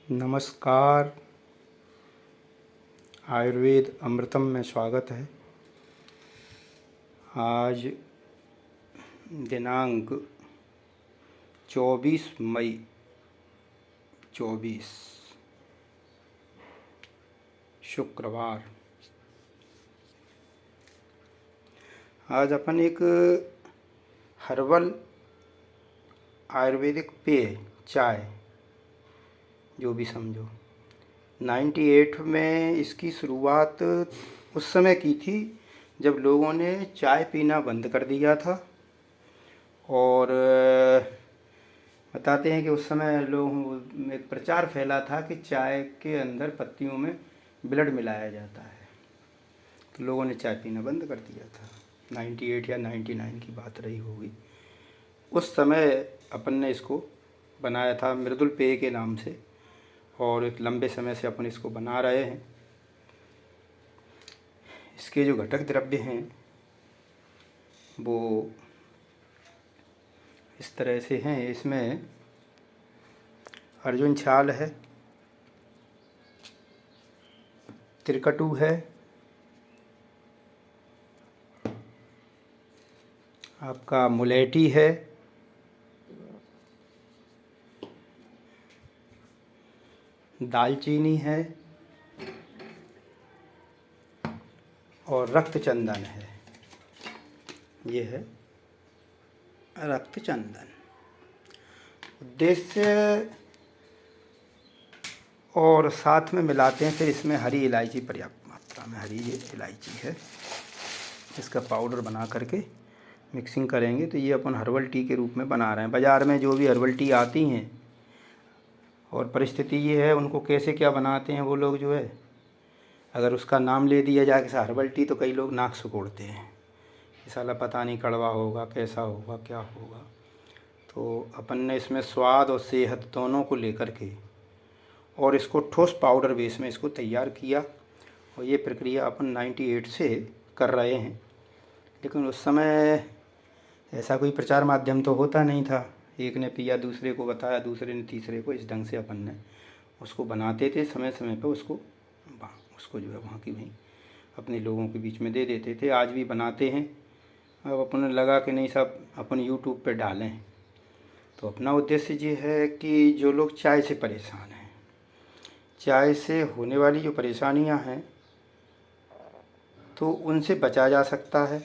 नमस्कार। आयुर्वेद अमृतम में स्वागत है। आज दिनांक 24 मई 24 शुक्रवार। आज अपन एक हर्बल आयुर्वेदिक पेय चाय जो भी समझो 98 में इसकी शुरुआत उस समय की थी जब लोगों ने चाय पीना बंद कर दिया था। और बताते हैं कि उस समय लोगों में एक प्रचार फैला था कि चाय के अंदर पत्तियों में ब्लड मिलाया जाता है, तो लोगों ने चाय पीना बंद कर दिया था। 98 या 99 की बात रही होगी। उस समय अपन ने इसको बनाया था मृदुल पेय के नाम से, और एक लंबे समय से अपन इसको बना रहे हैं। इसके जो घटक द्रव्य हैं वो इस तरह से हैं। इसमें अर्जुन छाल है, त्रिकटु है, आपका मुलेठी है, दालचीनी है और रक्त चंदन है। ये है रक्त चंदन। उद्देश्य और साथ में मिलाते हैं। फिर इसमें हरी इलायची पर्याप्त मात्रा में हरी इलायची है, इसका पाउडर बना करके मिक्सिंग करेंगे। तो ये अपन हर्बल टी के रूप में बना रहे हैं। बाज़ार में जो भी हर्बल टी आती हैं, और परिस्थिति ये है उनको कैसे क्या बनाते हैं वो लोग जो है, अगर उसका नाम ले दिया जाए कि हर्बल टी, तो कई लोग नाक सिकोड़ते हैं कि साला पता नहीं कड़वा होगा, कैसा होगा, क्या होगा। तो अपन ने इसमें स्वाद और सेहत दोनों को लेकर के और इसको ठोस पाउडर बेस में इसको तैयार किया। और ये प्रक्रिया अपन 98 से कर रहे हैं। लेकिन उस समय ऐसा कोई प्रचार माध्यम तो होता नहीं था। एक ने पिया, दूसरे को बताया, दूसरे ने तीसरे को। इस ढंग से अपन ने उसको बनाते थे। समय समय पर उसको जो है वहाँ की वहीं अपने लोगों के बीच में दे देते थे। आज भी बनाते हैं। अब अपन लगा कि नहीं सब अपन यूट्यूब पे डालें। तो अपना उद्देश्य ये है कि जो लोग चाय से परेशान हैं, चाय से होने वाली जो परेशानियां हैं, तो उनसे बचा जा सकता है।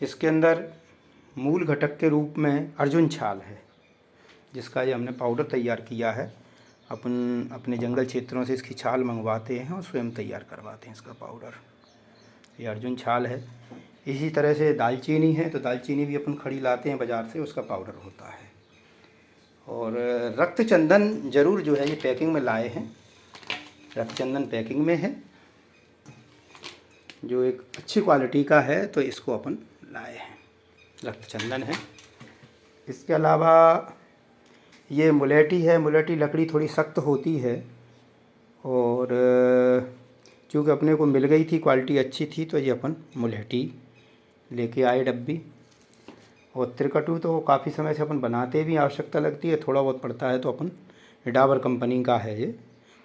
इसके अंदर मूल घटक के रूप में अर्जुन छाल है, जिसका ये हमने पाउडर तैयार किया है। अपन अपने जंगल क्षेत्रों से इसकी छाल मंगवाते हैं और स्वयं तैयार करवाते हैं इसका पाउडर। ये अर्जुन छाल है। इसी तरह से दालचीनी है, तो दालचीनी भी अपन खड़ी लाते हैं बाज़ार से, उसका पाउडर होता है। और रक्त चंदन ज़रूर जो है ये पैकिंग में लाए हैं। रक्त चंदन पैकिंग में है, जो एक अच्छी क्वालिटी का है, तो इसको अपन लाए हैं। रक्त चंदन है। इसके अलावा ये मुलेठी है। मुलेठी लकड़ी थोड़ी सख्त होती है, और चूँकि अपने को मिल गई थी, क्वालिटी अच्छी थी, तो ये अपन मुलेठी लेके आए डब्बी। और त्रिकटु तो काफ़ी समय से अपन बनाते भी, आवश्यकता लगती है, थोड़ा बहुत पड़ता है तो अपन डाबर कंपनी का है ये।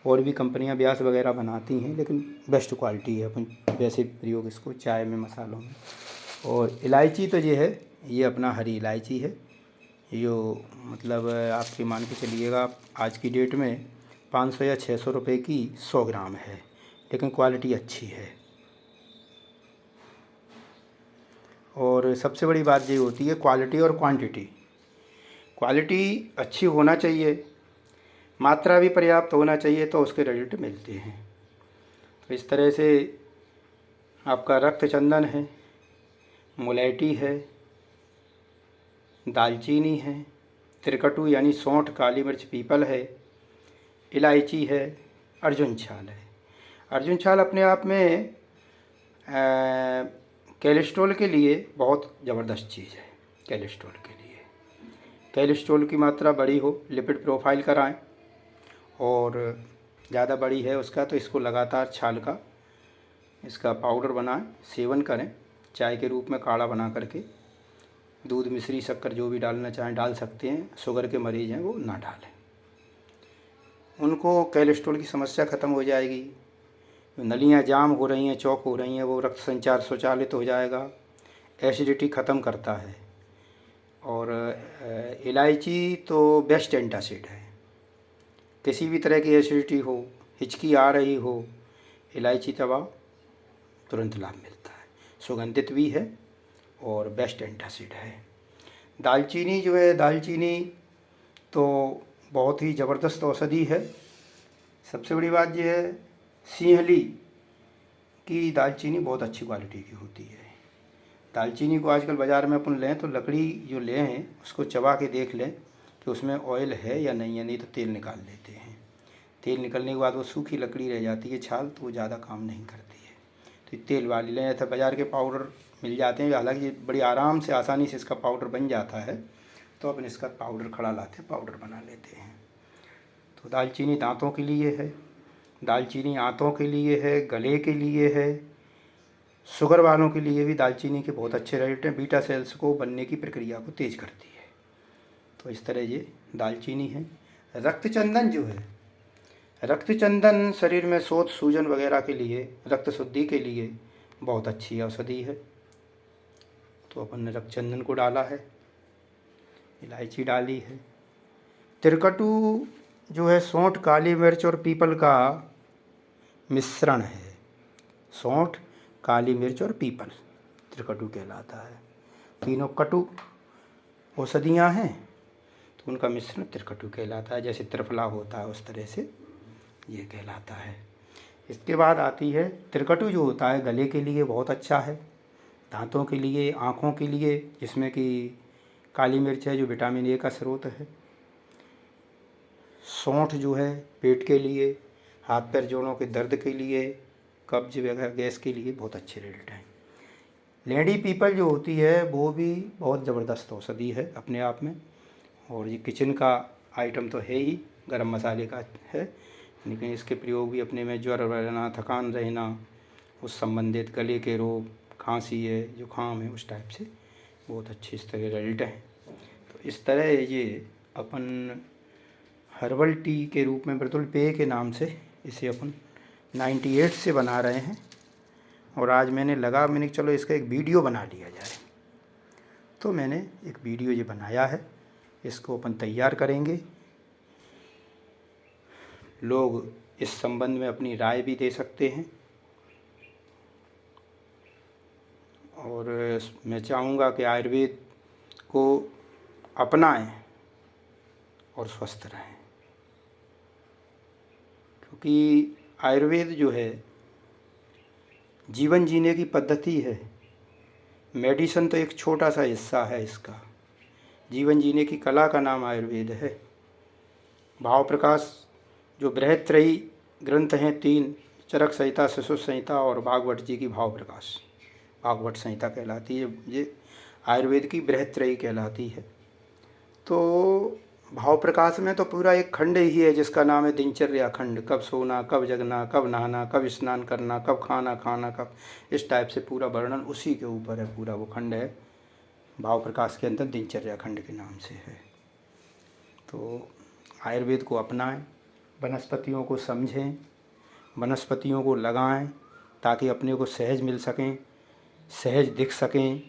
और भी कंपनियां ब्यास वगैरह बनाती हैं, लेकिन बेस्ट क्वालिटी है। अपन वैसे प्रयोग इसको चाय में, मसालों में। और इलायची तो ये है, ये अपना हरी इलायची है। जो मतलब आपके मान के चलिएगा आज की डेट में 500 या 600 रुपये की 100 ग्राम है, लेकिन क्वालिटी अच्छी है। और सबसे बड़ी बात ये होती है क्वालिटी और क्वांटिटी। क्वालिटी अच्छी होना चाहिए, मात्रा भी पर्याप्त होना चाहिए, तो उसके रिजल्ट मिलते हैं। तो इस तरह से आपका रक्त चंदन है, मुलेठी है, दालचीनी है, त्रिकटु यानी सौंठ, काली मिर्च, पीपल है, इलायची है, अर्जुन छाल है। अर्जुन छाल अपने आप में कोलेस्ट्रॉल के लिए बहुत ज़बरदस्त चीज़ है। कोलेस्ट्रॉल के लिए, कोलेस्ट्रॉल की मात्रा बड़ी हो, लिपिड प्रोफाइल कराएं, और ज़्यादा बड़ी है उसका, तो इसको लगातार छाल का इसका पाउडर बनाएं, सेवन करें। चाय के रूप में काढ़ा बना करके, दूध, मिश्री, शक्कर जो भी डालना चाहें डाल सकते हैं। शुगर के मरीज़ हैं वो ना डालें। उनको कोलेस्ट्रॉल की समस्या ख़त्म हो जाएगी। नलियाँ जाम हो रही हैं, चौक हो रही हैं, वो रक्त संचार स्वचालित हो जाएगा। एसिडिटी ख़त्म करता है। और इलायची तो बेस्ट एंटासिड है। किसी भी तरह की एसिडिटी हो, हिचकी आ रही हो, इलायची दवा तुरंत लाभ मिलता है। सुगंधित भी है और बेस्ट एंटासिड है। दालचीनी जो है, दालचीनी तो बहुत ही ज़बरदस्त औषधि है। सबसे बड़ी बात यह है, सिंहली की दालचीनी बहुत अच्छी क्वालिटी की होती है। दालचीनी को आजकल बाज़ार में अपन लें तो लकड़ी जो ले हैं उसको चबा के देख लें कि उसमें ऑयल है या नहीं है, नहीं तो तेल निकाल लेते हैं। तेल निकलने के बाद वो सूखी लकड़ी रह जाती है छाल, तो वो ज़्यादा काम नहीं करती है। तो तेल वाली लें, ऐसा बाज़ार के पाउडर मिल जाते हैं, हालांकि बड़ी आराम से आसानी से इसका पाउडर बन जाता है। तो अपन इसका पाउडर खड़ा लाते हैं, पाउडर बना लेते हैं। तो दालचीनी दांतों के लिए है, दालचीनी आंतों के लिए है, गले के लिए है। शुगर वालों के लिए भी दालचीनी के बहुत अच्छे रिजल्ट हैं। बीटा सेल्स को बनने की प्रक्रिया को तेज़ करती है। तो इस तरह ये दालचीनी है। रक्तचंदन जो है, रक्तचंदन शरीर में शोथ सूजन वगैरह के लिए, रक्त शुद्धि के लिए बहुत अच्छी औषधि है। तो अपन ने रक्तचंदन को डाला है, इलायची डाली है। तिरकटू जो है सौंठ, काली मिर्च और पीपल का मिश्रण है। सौंठ, काली मिर्च और पीपल त्रिकटु कहलाता है। तीनों कटु औषधियाँ हैं तो उनका मिश्रण त्रिकटु कहलाता है। जैसे त्रिफला होता है उस तरह से ये कहलाता है। इसके बाद आती है त्रिकटु, जो होता है गले के लिए बहुत अच्छा है, दांतों के लिए, आँखों के लिए, जिसमें कि काली मिर्च है जो विटामिन ए का स्रोत है। सौंठ जो है पेट के लिए, हाथ पैर जोड़ों के दर्द के लिए, कब्ज वगैरह गैस के लिए बहुत अच्छे रिजल्ट हैं। लेडी पीपल जो होती है वो भी बहुत ज़बरदस्त औषधि है अपने आप में। और ये किचन का आइटम तो है ही, गरम मसाले का है, लेकिन इसके प्रयोग भी अपने में ज्वर रहना, थकान रहना, उस संबंधित गले के रोग, खांसी है, जुकाम है, उस टाइप से बहुत अच्छे इस तरह रिजल्ट हैं। तो इस तरह ये अपन हर्बल टी के रूप में मृदुल पेय के नाम से इसे अपन 98 से बना रहे हैं। और आज मैंने चलो इसका एक वीडियो बना लिया जाए, तो मैंने एक वीडियो ये बनाया है। इसको अपन तैयार करेंगे, लोग इस संबंध में अपनी राय भी दे सकते हैं। और मैं चाहूँगा कि आयुर्वेद को अपनाएं और स्वस्थ रहें, क्योंकि आयुर्वेद जो है जीवन जीने की पद्धति है। मेडिसिन तो एक छोटा सा हिस्सा है इसका। जीवन जीने की कला का नाम आयुर्वेद है। भाव प्रकाश जो बृहत्त्रयी ग्रंथ हैं 3, चरक संहिता, सुश्रुत संहिता और भागवत जी की भाव प्रकाश, भागवत संहिता कहलाती है, ये आयुर्वेद की बृहत्त्रयी कहलाती है। तो भाव प्रकाश में तो पूरा एक खंड ही है जिसका नाम है दिनचर्या खंड। कब सोना, कब जगना, कब नहाना, कब स्नान करना, कब खाना खाना, कब, इस टाइप से पूरा वर्णन उसी के ऊपर है। पूरा वो खंड है भाव प्रकाश के अंदर दिनचर्या खंड के नाम से है। तो आयुर्वेद को अपनाएं, वनस्पतियों को समझें, वनस्पतियों को लगाएं, ताकि अपने को सहज मिल सकें, सहज दिख सकें,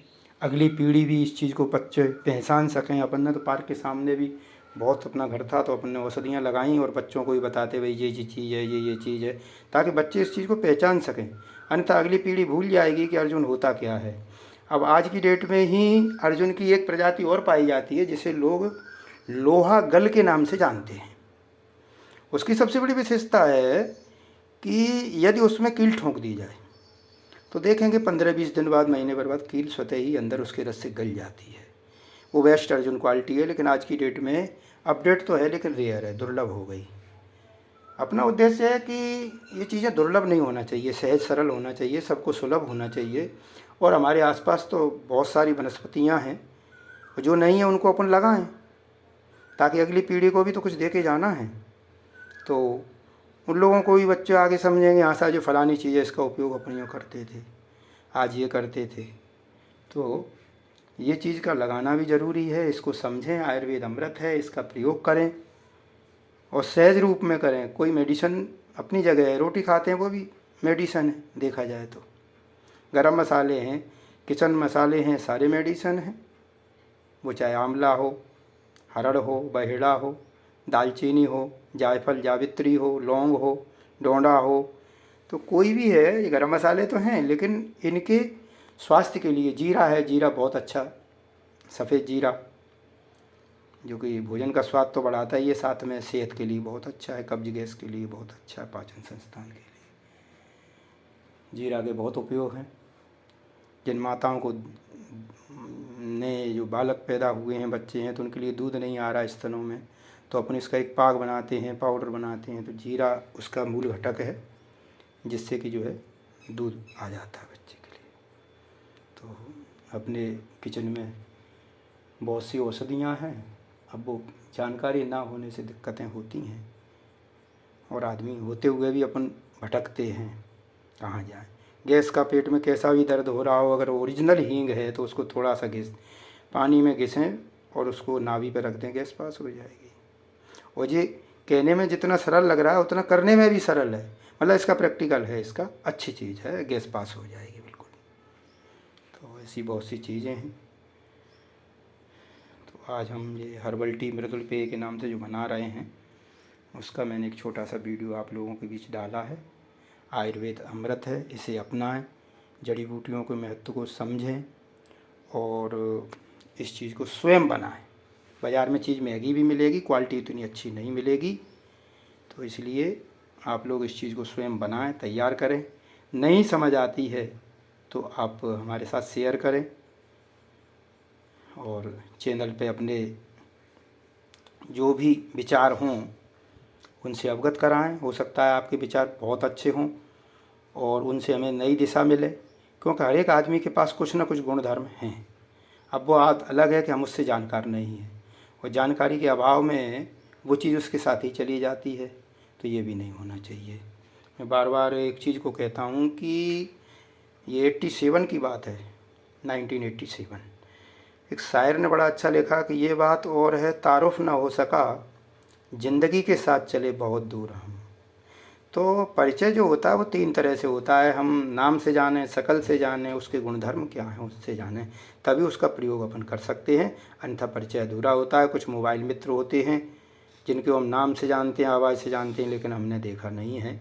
अगली पीढ़ी भी इस चीज़ को बच्चे पहचान सकें। अपन ने तो पार्क के सामने भी बहुत अपना घर था तो अपन ने औषधियाँ लगाई और बच्चों को भी बताते भाई ये चीज़ है, ये चीज़ है, ताकि बच्चे इस चीज़ को पहचान सकें। अन्यथा अगली पीढ़ी भूल जाएगी कि अर्जुन होता क्या है। अब आज की डेट में ही अर्जुन की एक प्रजाति और पाई जाती है जिसे लोग लोहा गल के नाम से जानते हैं। उसकी सबसे बड़ी विशेषता है कि यदि उसमें कील ठोंक दी जाए तो देखेंगे 15-20 दिन बाद, महीने भर बाद कील स्वतः ही अंदर उसके रस से गल जाती है। वो बेस्ट अर्जुन क्वालिटी है, लेकिन आज की डेट में अपडेट तो है लेकिन रेयर है, दुर्लभ हो गई। अपना उद्देश्य है कि ये चीज़ें दुर्लभ नहीं होना चाहिए, सहज सरल होना चाहिए, सबको सुलभ होना चाहिए। और हमारे आसपास तो बहुत सारी वनस्पतियाँ हैं, जो नहीं है उनको अपन लगाएं, ताकि अगली पीढ़ी को भी तो कुछ दे के जाना है। तो उन लोगों को भी बच्चे आगे समझेंगे, हाँ साहब जो फलानी चीज़ है इसका उपयोग अपन यूँ करते थे, आज ये करते थे। तो ये चीज़ का लगाना भी ज़रूरी है, इसको समझें। आयुर्वेद अमृत है, इसका प्रयोग करें और सहज रूप में करें। कोई मेडिसिन अपनी जगह है, रोटी खाते हैं वो भी मेडिसिन है देखा जाए तो। गरम मसाले हैं, किचन मसाले हैं, सारे मेडिसिन हैं। वो चाहे आंवला हो, हरड़ हो, बहेड़ा हो, दालचीनी हो, जायफल जावित्री हो, लौंग हो, डोंडा हो, तो कोई भी है, ये गरम मसाले तो हैं, लेकिन इनके स्वास्थ्य के लिए जीरा है, जीरा बहुत अच्छा, सफ़ेद जीरा जो कि भोजन का स्वाद तो बढ़ाता ही है, साथ में सेहत के लिए बहुत अच्छा है, कब्ज गैस के लिए बहुत अच्छा है, पाचन संस्थान के लिए जीरा के बहुत उपयोग हैं। जिन माताओं को ने जो बालक पैदा हुए हैं, बच्चे हैं, तो उनके लिए दूध नहीं आ रहा स्तनों में, तो अपन इसका एक पाक बनाते हैं, पाउडर बनाते हैं, तो जीरा उसका मूल घटक है, जिससे कि जो है दूध आ जाता है बच्चे के लिए। तो अपने किचन में बहुत सी औषधियाँ हैं। अब वो जानकारी ना होने से दिक्कतें होती हैं, और आदमी होते हुए भी अपन भटकते हैं, कहाँ जाए। गैस का पेट में कैसा भी दर्द हो रहा हो, अगर ओरिजिनल हींग है तो उसको थोड़ा सा पानी में घिसें और उसको नाभि पर रख दें, गैस पास हो जाएगी। और ये कहने में जितना सरल लग रहा है उतना करने में भी सरल है, मतलब इसका प्रैक्टिकल है, इसका अच्छी चीज़ है, गैस पास हो जाएगी बिल्कुल। तो ऐसी बहुत सी चीज़ें हैं। तो आज हम ये हर्बल टी मृदुल पेय के नाम से जो बना रहे हैं, उसका मैंने एक छोटा सा वीडियो आप लोगों के बीच डाला है। आयुर्वेद अमृत है, इसे अपनाएं, जड़ी बूटियों के महत्व को समझें और इस चीज़ को स्वयं बनाएं। बाज़ार में चीज़ महंगी भी मिलेगी, क्वालिटी इतनी अच्छी नहीं मिलेगी, तो इसलिए आप लोग इस चीज़ को स्वयं बनाएं, तैयार करें। नहीं समझ आती है तो आप हमारे साथ शेयर करें और चैनल पे अपने जो भी विचार हों उनसे अवगत कराएं। हो सकता है आपके विचार बहुत अच्छे हों और उनसे हमें नई दिशा मिले, क्योंकि हर एक आदमी के पास कुछ ना कुछ गुणधर्म हैं। अब वो बात अलग है कि हम उससे जानकार नहीं हैं, और जानकारी के अभाव में वो चीज़ उसके साथ ही चली जाती है, तो ये भी नहीं होना चाहिए। मैं बार बार एक चीज़ को कहता हूँ कि ये 87 की बात है, 1987। एक शायर ने बड़ा अच्छा लिखा कि ये बात और है, तारुफ ना हो सका, ज़िंदगी के साथ चले बहुत दूर हम। तो परिचय जो होता है वो 3 तरह से होता है। हम नाम से जानें, शकल से जानें, उसके गुणधर्म क्या हैं उससे जानें, तभी उसका प्रयोग अपन कर सकते हैं, अन्यथा परिचय अधूरा होता है। कुछ मोबाइल मित्र होते हैं जिनको हम नाम से जानते हैं, आवाज़ से जानते हैं, लेकिन हमने देखा नहीं है।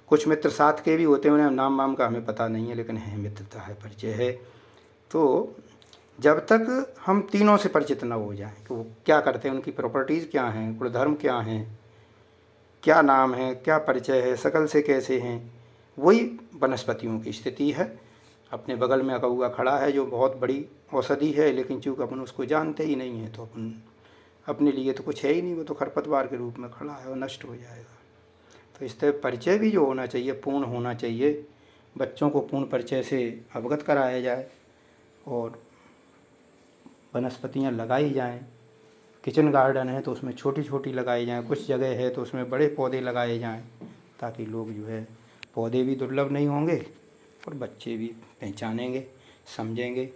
कुछ मित्र साथ के भी होते हैं, उन्हें नाम वाम का हमें पता नहीं है, लेकिन है, मित्रता है, परिचय है। तो जब तक हम तीनों से परिचित न हो जाएं कि वो क्या करते हैं, उनकी प्रॉपर्टीज़ क्या हैं, गुणधर्म क्या हैं, क्या नाम है, क्या परिचय है, शकल से कैसे हैं, वही वनस्पतियों की स्थिति है। अपने बगल में अकौआ खड़ा है जो बहुत बड़ी औषधि है, लेकिन चूँकि अपन उसको जानते ही नहीं हैं, तो अपन अपने लिए तो कुछ है ही नहीं, वो तो खरपतवार के रूप में खड़ा है और नष्ट हो जाएगा। तो इस तरह परिचय भी जो होना चाहिए पूर्ण होना चाहिए। बच्चों को पूर्ण परिचय से अवगत कराया जाए और वनस्पतियाँ लगाई जाएं। किचन गार्डन है तो उसमें छोटी छोटी लगाई जाएं, कुछ जगह है तो उसमें बड़े पौधे लगाए जाएं, ताकि लोग जो है, पौधे भी दुर्लभ नहीं होंगे और बच्चे भी पहचानेंगे, समझेंगे।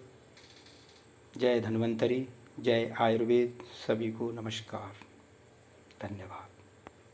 जय धन्वंतरी, जय आयुर्वेद। सभी को नमस्कार, धन्यवाद।